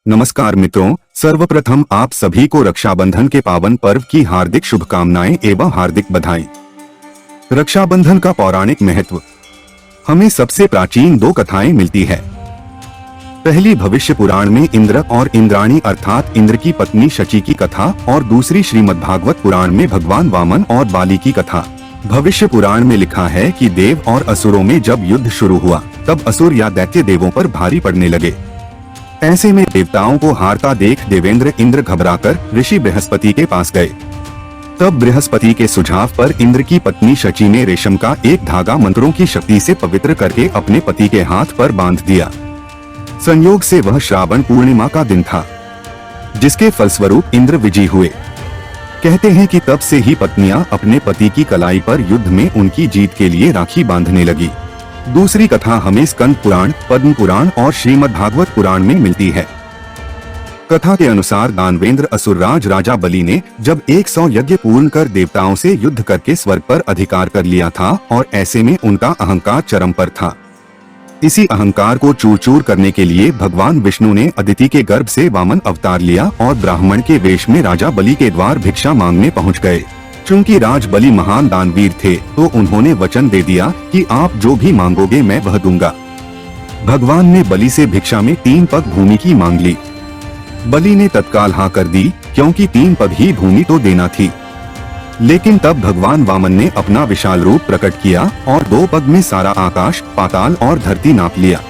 नमस्कार मित्रों, सर्वप्रथम आप सभी को रक्षाबंधन के पावन पर्व की हार्दिक शुभकामनाएं एवं हार्दिक बधाई। रक्षाबंधन का पौराणिक महत्व। हमें सबसे प्राचीन दो कथाएं मिलती है। पहली भविष्य पुराण में इंद्र और इंद्राणी अर्थात इंद्र की पत्नी शची की कथा और दूसरी श्रीमद्भागवत पुराण में भगवान वामन और बाली की कथा। भविष्य पुराण में लिखा है कि देव और असुरों में जब युद्ध शुरू हुआ तब असुर या दैत्य देवों पर भारी पड़ने लगे। ऐसे में देवताओं को हारता देख देवेंद्र इंद्र घबराकर ऋषि बृहस्पति के पास गए। तब बृहस्पति के सुझाव पर इंद्र की पत्नी शची ने रेशम का एक धागा मंत्रों की शक्ति से पवित्र करके अपने पति के हाथ पर बांध दिया। संयोग से वह श्रावण पूर्णिमा का दिन था, जिसके फलस्वरूप इंद्र विजयी हुए। कहते हैं कि तब से ही पत्नियां अपने पति की कलाई पर युद्ध में उनकी जीत के लिए राखी बांधने लगी। दूसरी कथा हमें स्कंद पुराण, पद्म पुराण और श्रीमद्भागवत पुराण में मिलती है। कथा के अनुसार दानवेंद्र असुरराज राजा बलि ने जब 100 यज्ञ पूर्ण कर देवताओं से युद्ध करके स्वर्ग पर अधिकार कर लिया था और ऐसे में उनका अहंकार चरम पर था। इसी अहंकार को चूर चूर करने के लिए भगवान विष्णु ने अदिति के गर्भ से वामन अवतार लिया और ब्राह्मण के वेश में राजा बलि के द्वार भिक्षा मांगने पहुँच गए। चूंकि राज बलि महान दानवीर थे तो उन्होंने वचन दे दिया कि आप जो भी मांगोगे मैं वह दूंगा। भगवान ने बलि से भिक्षा में 3 पग भूमि की मांग ली। बलि ने तत्काल हाँ कर दी, क्योंकि 3 पग ही भूमि तो देना थी। लेकिन तब भगवान वामन ने अपना विशाल रूप प्रकट किया और 2 पग में सारा आकाश, पाताल और धरती नाप लिया।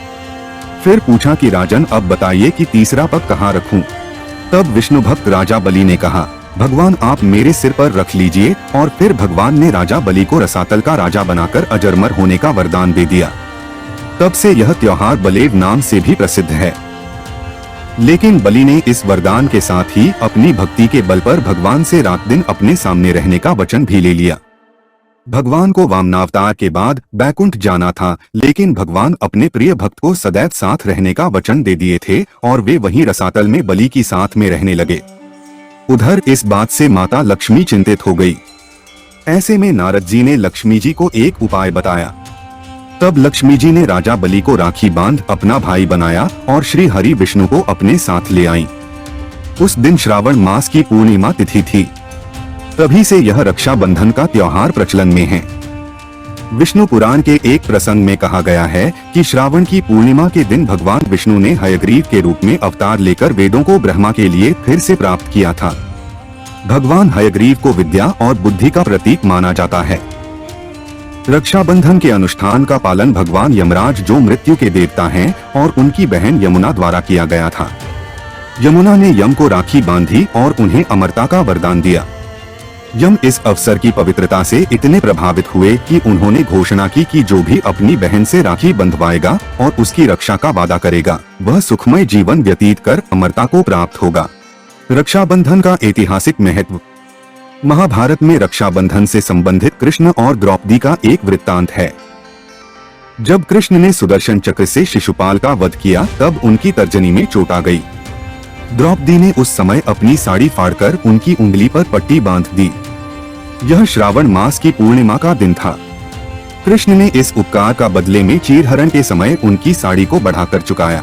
फिर पूछा कि राजन अब बताइए कि तीसरा पग कहाँ रखूं? तब विष्णु भक्त राजा बलि ने कहा, भगवान आप मेरे सिर पर रख लीजिए। और फिर भगवान ने राजा बलि को रसातल का राजा बनाकर अजरमर होने का वरदान दे दिया। तब से यह त्योहार बलेव नाम से भी प्रसिद्ध है। लेकिन बलि ने इस वरदान के साथ ही अपनी भक्ति के बल पर भगवान से रात दिन अपने सामने रहने का वचन भी ले लिया। भगवान को वामनावतार के बाद बैकुंठ जाना था, लेकिन भगवान अपने प्रिय भक्त को सदैव साथ रहने का वचन दे दिए थे और वे वहीं रसातल में बलि की साथ में रहने लगे। उधर इस बात से माता लक्ष्मी चिंतित हो गई। ऐसे में नारद जी ने लक्ष्मी जी को एक उपाय बताया। तब लक्ष्मी जी ने राजा बलि को राखी बांध अपना भाई बनाया और श्री हरि विष्णु को अपने साथ ले आईं। उस दिन श्रावण मास की पूर्णिमा तिथि थी। तभी से यह रक्षाबंधन का त्योहार प्रचलन में है। विष्णु पुराण के एक प्रसंग में कहा गया है कि श्रावण की पूर्णिमा के दिन भगवान विष्णु ने हयग्रीव के रूप में अवतार लेकर वेदों को ब्रह्मा के लिए फिर से प्राप्त किया था। भगवान हयग्रीव को विद्या और बुद्धि का प्रतीक माना जाता है। रक्षाबंधन के अनुष्ठान का पालन भगवान यमराज, जो मृत्यु के देवता हैं, और उनकी बहन यमुना द्वारा किया गया था। यमुना ने यम को राखी बांधी और उन्हें अमरता का वरदान दिया। यम इस अवसर की पवित्रता से इतने प्रभावित हुए कि उन्होंने घोषणा की कि जो भी अपनी बहन से राखी बंधवाएगा और उसकी रक्षा का वादा करेगा, वह सुखमय जीवन व्यतीत कर अमरता को प्राप्त होगा। रक्षाबंधन का ऐतिहासिक महत्व। महाभारत में रक्षाबंधन से संबंधित कृष्ण और द्रौपदी का एक वृत्तांत है। जब कृष्ण ने सुदर्शन चक्र से शिशुपाल का वध किया तब उनकी तर्जनी में चोट आ गई। द्रौपदी ने उस समय अपनी साड़ी फाड़कर उनकी उंगली पर पट्टी बांध दी। यह श्रावण मास की पूर्णिमा का दिन था। कृष्ण ने इस उपकार का बदले में चीरहरण के समय उनकी साड़ी को बढ़ाकर चुकाया।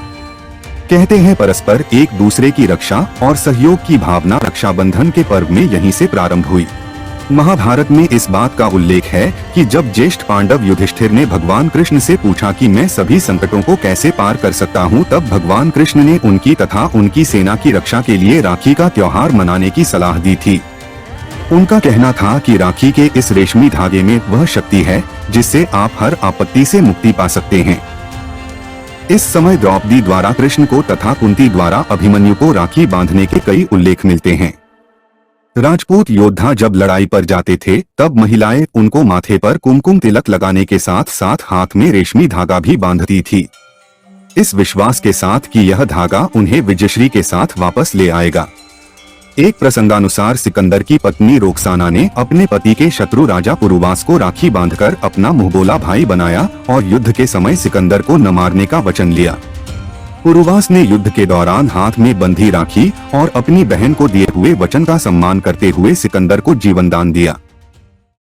कहते हैं परस्पर एक दूसरे की रक्षा और सहयोग की भावना रक्षाबंधन के पर्व में यहीं से प्रारंभ हुई। महाभारत में इस बात का उल्लेख है कि जब ज्येष्ठ पांडव युधिष्ठिर ने भगवान कृष्ण से पूछा कि मैं सभी संकटों को कैसे पार कर सकता हूं, तब भगवान कृष्ण ने उनकी तथा उनकी सेना की रक्षा के लिए राखी का त्योहार मनाने की सलाह दी थी। उनका कहना था कि राखी के इस रेशमी धागे में वह शक्ति है जिससे आप हर आपत्ति से मुक्ति पा सकते हैं। इस समय द्रौपदी द्वारा कृष्ण को तथा कुंती द्वारा अभिमन्यु को राखी बांधने के कई उल्लेख मिलते हैं। राजपूत योद्धा जब लड़ाई पर जाते थे तब महिलाएं उनको माथे पर कुमकुम तिलक लगाने के साथ साथ हाथ में रेशमी धागा भी बांधती थी, इस विश्वास के साथ कि यह धागा उन्हें विजयश्री के साथ वापस ले आएगा। एक प्रसंगानुसार सिकंदर की पत्नी रोक्साना ने अपने पति के शत्रु राजा पुरुवास को राखी बांधकर अपना मुंहबोला भाई बनाया और युद्ध के समय सिकंदर को न मारने का वचन लिया। पुरुवास ने युद्ध के दौरान हाथ में बंधी राखी और अपनी बहन को दिए हुए वचन का सम्मान करते हुए सिकंदर को जीवनदान दिया।